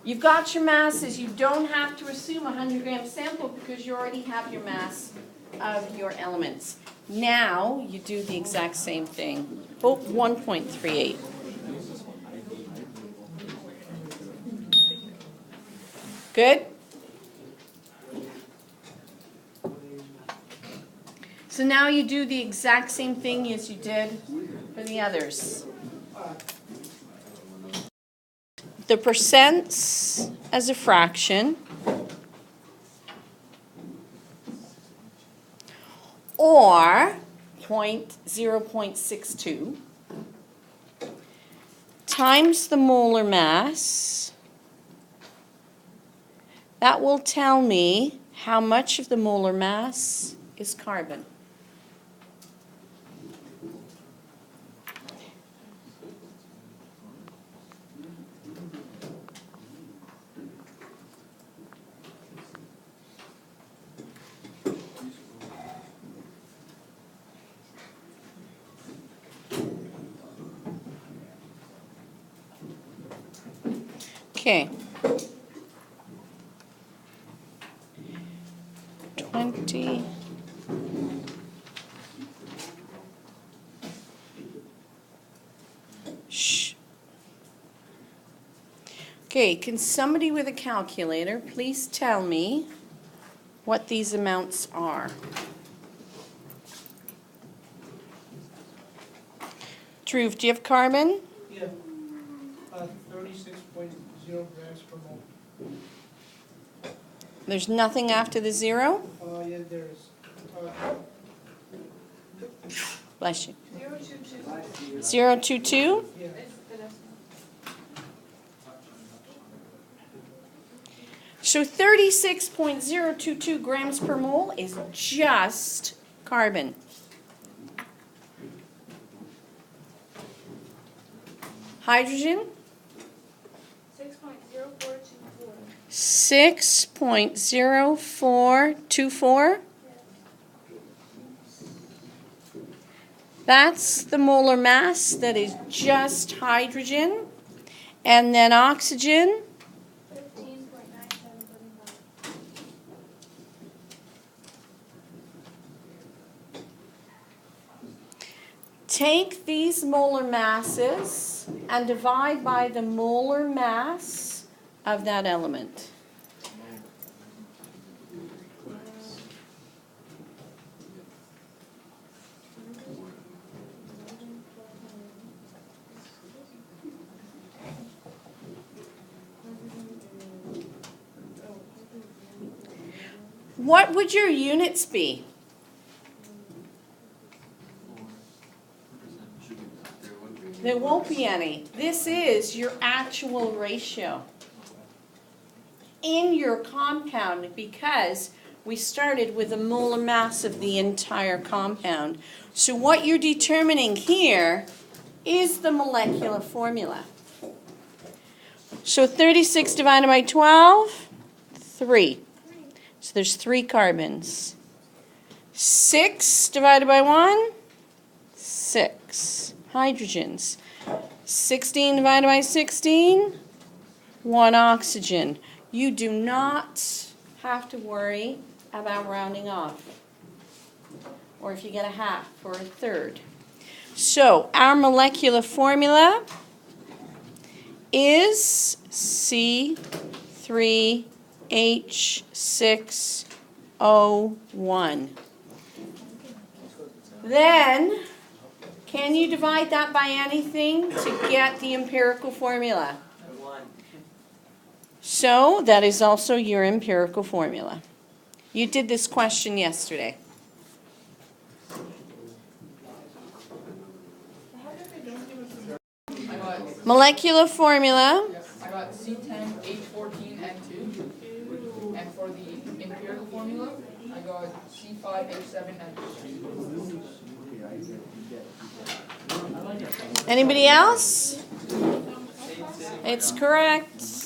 You've got your masses. You don't have to assume a 100-gram sample because you already have your mass of your elements. Now you do the exact same thing. Oh, 1.38. Good? So now you do the exact same thing as you did for the others. The percents as a fraction, or 0.62 times the molar mass. That will tell me how much of the molar mass is carbon. Okay. 20. Shh. Okay, can somebody with a calculator please tell me what these amounts are? Dhruv, do you have carbon? Yeah. 36.0 grams per mole. There's nothing after the zero? Yeah, there is. Bless you. 022. 0.22? Yeah. So 36.022 grams per mole is just carbon. Hydrogen? 6.0424. That's the molar mass that is just hydrogen. And then oxygen? 15.9775. Take these molar masses and divide by the molar mass of that element. What would your units be? There won't be any. This is your actual ratio in your compound because we started with a molar mass of the entire compound. So what you're determining here is the molecular formula. So 36 divided by 12, 3. So there's 3 carbons. 6 divided by 1, 6 hydrogens. 16 divided by 16, 1 oxygen. You do not have to worry about rounding off, or if you get a half or a third. So our molecular formula is C3H6O1. Then, can you divide that by anything to get the empirical formula? So that is also your empirical formula. You did this question yesterday. Molecular formula. I got C10, H14, N2. And for the empirical formula, I got C5, H7, N2. Anybody else? It's correct.